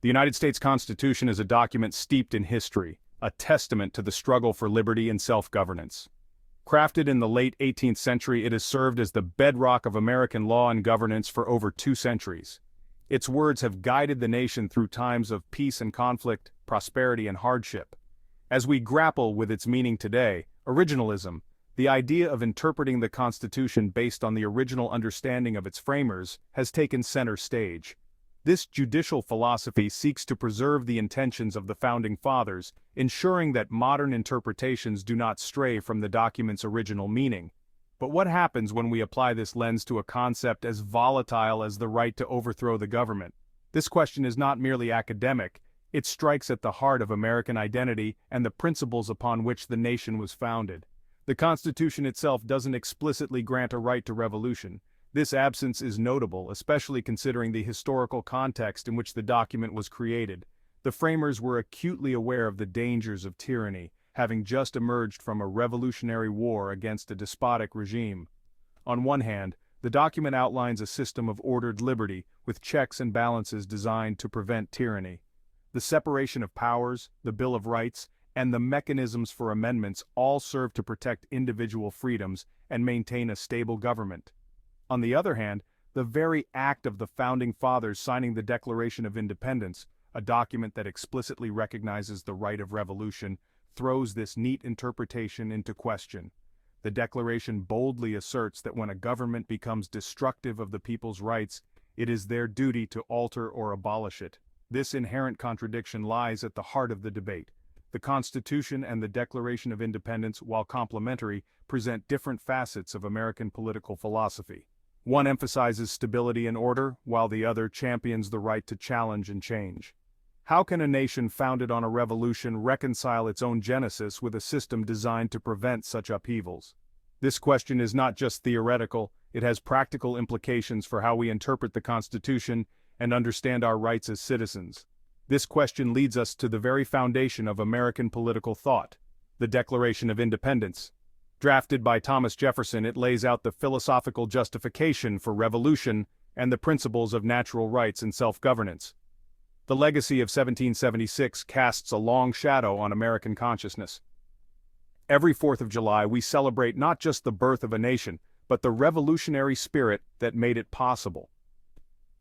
The United States Constitution is a document steeped in history, a testament to the struggle for liberty and self-governance. Crafted in the late 18th century, it has served as the bedrock of American law and governance for over 2 centuries. Its words have guided the nation through times of peace and conflict, prosperity and hardship. As we grapple with its meaning today, originalism, the idea of interpreting the Constitution based on the original understanding of its framers, has taken center stage. This judicial philosophy seeks to preserve the intentions of the Founding Fathers, ensuring that modern interpretations do not stray from the document's original meaning. But what happens when we apply this lens to a concept as volatile as the right to overthrow the government? This question is not merely academic, it strikes at the heart of American identity and the principles upon which the nation was founded. The Constitution itself doesn't explicitly grant a right to revolution. This absence is notable, especially considering the historical context in which the document was created. The framers were acutely aware of the dangers of tyranny, having just emerged from a revolutionary war against a despotic regime. On one hand, the document outlines a system of ordered liberty, with checks and balances designed to prevent tyranny. The separation of powers, the Bill of Rights, and the mechanisms for amendments all serve to protect individual freedoms and maintain a stable government. On the other hand, the very act of the Founding Fathers signing the Declaration of Independence, a document that explicitly recognizes the right of revolution, throws this neat interpretation into question. The Declaration boldly asserts that when a government becomes destructive of the people's rights, it is their duty to alter or abolish it. This inherent contradiction lies at the heart of the debate. The Constitution and the Declaration of Independence, while complementary, present different facets of American political philosophy. One emphasizes stability and order, while the other champions the right to challenge and change. How can a nation founded on a revolution reconcile its own genesis with a system designed to prevent such upheavals? This question is not just theoretical, it has practical implications for how we interpret the Constitution and understand our rights as citizens. This question leads us to the very foundation of American political thought, the Declaration of Independence. Drafted by Thomas Jefferson, it lays out the philosophical justification for revolution and the principles of natural rights and self-governance. The legacy of 1776 casts a long shadow on American consciousness. Every 4th of July we celebrate not just the birth of a nation, but the revolutionary spirit that made it possible.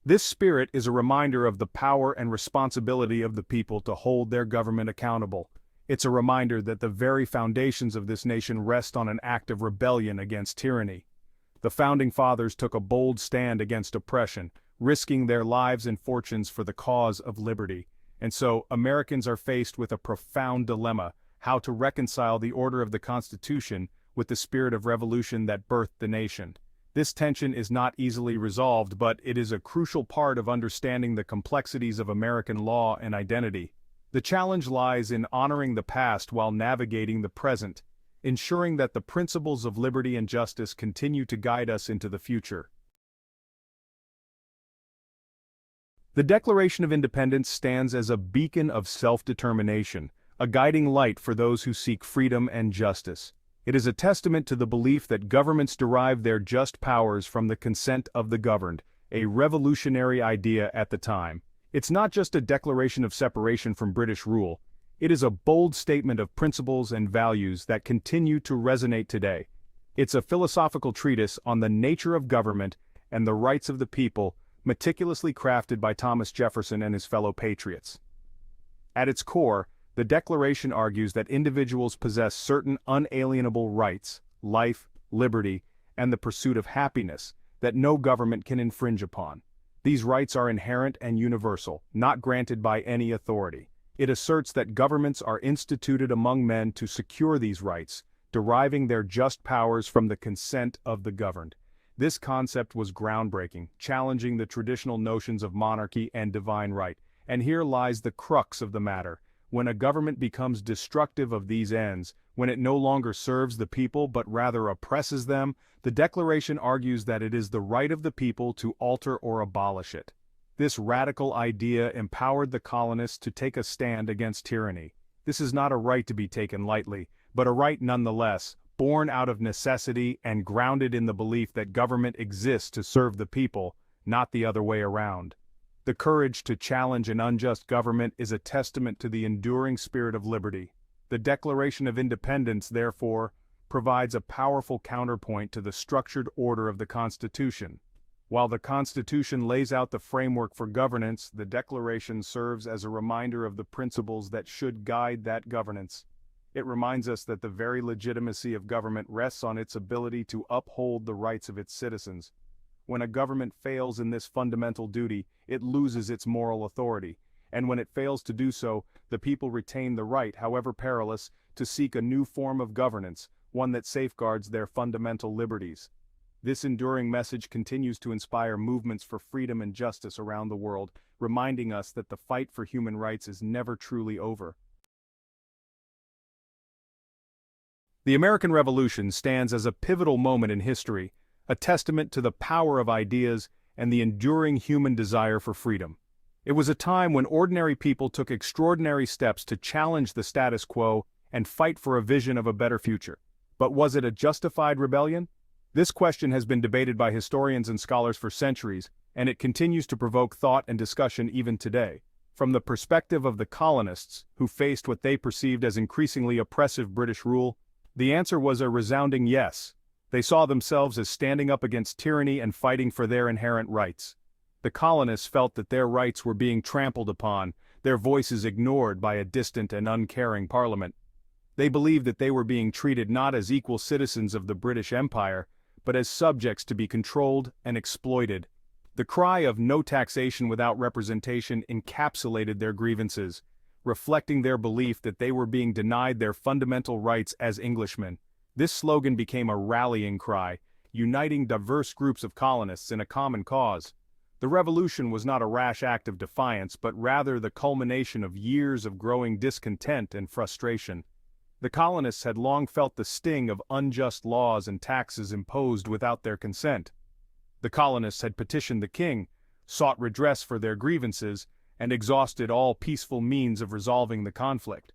This spirit is a reminder of the power and responsibility of the people to hold their government accountable. It's a reminder that the very foundations of this nation rest on an act of rebellion against tyranny. The Founding Fathers took a bold stand against oppression, risking their lives and fortunes for the cause of liberty. And so, Americans are faced with a profound dilemma: how to reconcile the order of the Constitution with the spirit of revolution that birthed the nation. This tension is not easily resolved, but it is a crucial part of understanding the complexities of American law and identity. The challenge lies in honoring the past while navigating the present, ensuring that the principles of liberty and justice continue to guide us into the future. The Declaration of Independence stands as a beacon of self-determination, a guiding light for those who seek freedom and justice. It is a testament to the belief that governments derive their just powers from the consent of the governed, a revolutionary idea at the time. It's not just a declaration of separation from British rule, it is a bold statement of principles and values that continue to resonate today. It's a philosophical treatise on the nature of government and the rights of the people, meticulously crafted by Thomas Jefferson and his fellow patriots. At its core, the Declaration argues that individuals possess certain unalienable rights, life, liberty, and the pursuit of happiness, that no government can infringe upon. These rights are inherent and universal, not granted by any authority. It asserts that governments are instituted among men to secure these rights, deriving their just powers from the consent of the governed. This concept was groundbreaking, challenging the traditional notions of monarchy and divine right. And here lies the crux of the matter. When a government becomes destructive of these ends, when it no longer serves the people but rather oppresses them, the Declaration argues that it is the right of the people to alter or abolish it. This radical idea empowered the colonists to take a stand against tyranny. This is not a right to be taken lightly, but a right nonetheless, born out of necessity and grounded in the belief that government exists to serve the people, not the other way around. The courage to challenge an unjust government is a testament to the enduring spirit of liberty. The Declaration of Independence, therefore, provides a powerful counterpoint to the structured order of the Constitution. While the Constitution lays out the framework for governance, the Declaration serves as a reminder of the principles that should guide that governance. It reminds us that the very legitimacy of government rests on its ability to uphold the rights of its citizens. When a government fails in this fundamental duty, it loses its moral authority, and when it fails to do so, the people retain the right, however perilous, to seek a new form of governance, one that safeguards their fundamental liberties. This enduring message continues to inspire movements for freedom and justice around the world, reminding us that the fight for human rights is never truly over. The American Revolution stands as a pivotal moment in history, a testament to the power of ideas and the enduring human desire for freedom. It was a time when ordinary people took extraordinary steps to challenge the status quo and fight for a vision of a better future. But was it a justified rebellion? This question has been debated by historians and scholars for centuries, and it continues to provoke thought and discussion even today. From the perspective of the colonists, who faced what they perceived as increasingly oppressive British rule, the answer was a resounding yes. They saw themselves as standing up against tyranny and fighting for their inherent rights. The colonists felt that their rights were being trampled upon, their voices ignored by a distant and uncaring parliament. They believed that they were being treated not as equal citizens of the British Empire, but as subjects to be controlled and exploited. The cry of "no taxation without representation" encapsulated their grievances, reflecting their belief that they were being denied their fundamental rights as Englishmen. This slogan became a rallying cry, uniting diverse groups of colonists in a common cause. The revolution was not a rash act of defiance, but rather the culmination of years of growing discontent and frustration. The colonists had long felt the sting of unjust laws and taxes imposed without their consent. The colonists had petitioned the king, sought redress for their grievances, and exhausted all peaceful means of resolving the conflict.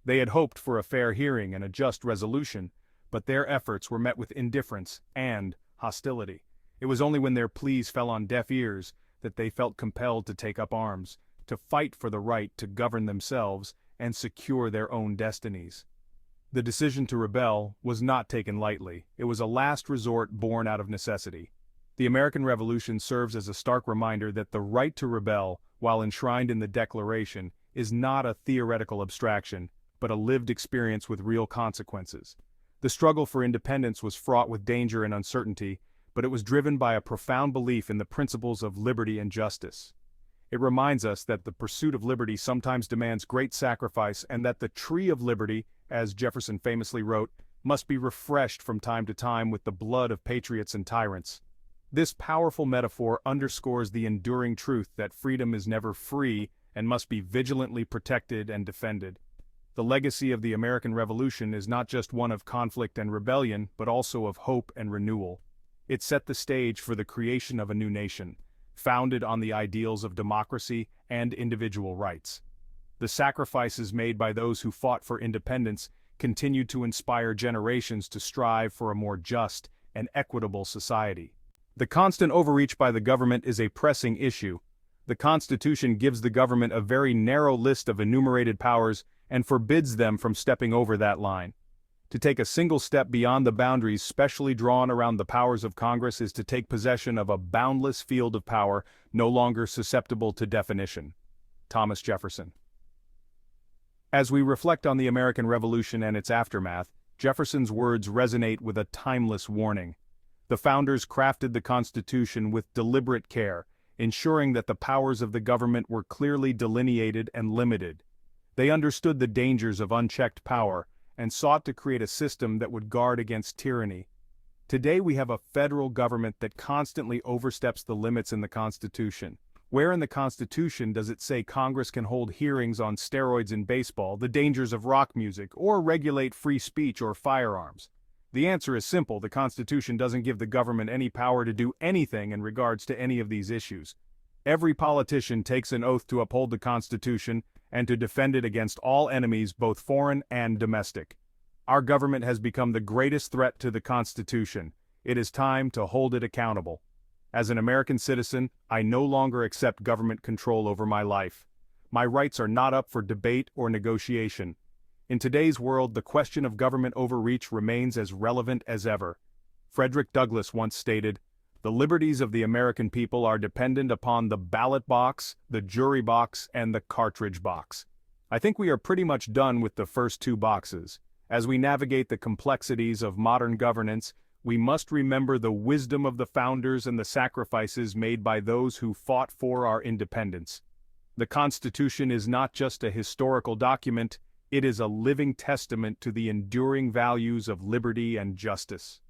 They had hoped for a fair hearing and a just resolution, but their efforts were met with indifference and hostility. It was only when their pleas fell on deaf ears that they felt compelled to take up arms, to fight for the right to govern themselves and secure their own destinies. The decision to rebel was not taken lightly. It was a last resort born out of necessity. The American Revolution serves as a stark reminder that the right to rebel, while enshrined in the Declaration, is not a theoretical abstraction, but a lived experience with real consequences. The struggle for independence was fraught with danger and uncertainty, but it was driven by a profound belief in the principles of liberty and justice. It reminds us that the pursuit of liberty sometimes demands great sacrifice, and that the tree of liberty, as Jefferson famously wrote, must be refreshed from time to time with the blood of patriots and tyrants. This powerful metaphor underscores the enduring truth that freedom is never free and must be vigilantly protected and defended. The legacy of the American Revolution is not just one of conflict and rebellion, but also of hope and renewal. It set the stage for the creation of a new nation, founded on the ideals of democracy and individual rights. The sacrifices made by those who fought for independence continued to inspire generations to strive for a more just and equitable society. The constant overreach by the government is a pressing issue. The Constitution gives the government a very narrow list of enumerated powers and forbids them from stepping over that line. To take a single step beyond the boundaries specially drawn around the powers of Congress is to take possession of a boundless field of power no longer susceptible to definition. Thomas Jefferson. As we reflect on the American Revolution and its aftermath, Jefferson's words resonate with a timeless warning. The founders crafted the Constitution with deliberate care, ensuring that the powers of the government were clearly delineated and limited. They understood the dangers of unchecked power and sought to create a system that would guard against tyranny. Today we have a federal government that constantly oversteps the limits in the Constitution. Where in the Constitution does it say Congress can hold hearings on steroids in baseball, the dangers of rock music, or regulate free speech or firearms? The answer is simple: the Constitution doesn't give the government any power to do anything in regards to any of these issues. Every politician takes an oath to uphold the Constitution and to defend it against all enemies, both foreign and domestic. Our government has become the greatest threat to the Constitution. It is time to hold it accountable. As an American citizen, I no longer accept government control over my life. My rights are not up for debate or negotiation. In today's world, the question of government overreach remains as relevant as ever. Frederick Douglass once stated, "The liberties of the American people are dependent upon the ballot box, the jury box, and the cartridge box." I think we are pretty much done with the first two boxes. As we navigate the complexities of modern governance, we must remember the wisdom of the founders and the sacrifices made by those who fought for our independence. The Constitution is not just a historical document, it is a living testament to the enduring values of liberty and justice.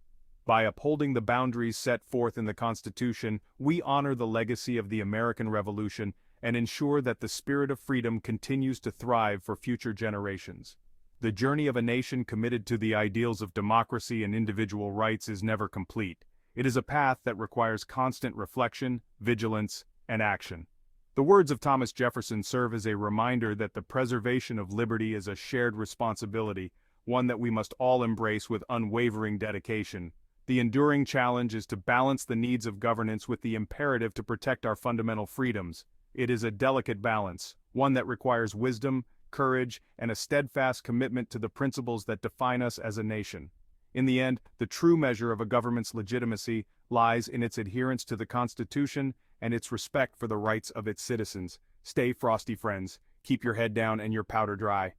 By upholding the boundaries set forth in the Constitution, we honor the legacy of the American Revolution and ensure that the spirit of freedom continues to thrive for future generations. The journey of a nation committed to the ideals of democracy and individual rights is never complete. It is a path that requires constant reflection, vigilance, and action. The words of Thomas Jefferson serve as a reminder that the preservation of liberty is a shared responsibility, one that we must all embrace with unwavering dedication. The enduring challenge is to balance the needs of governance with the imperative to protect our fundamental freedoms. It is a delicate balance, one that requires wisdom, courage, and a steadfast commitment to the principles that define us as a nation. In the end, the true measure of a government's legitimacy lies in its adherence to the Constitution and its respect for the rights of its citizens. Stay frosty, friends. Keep your head down and your powder dry.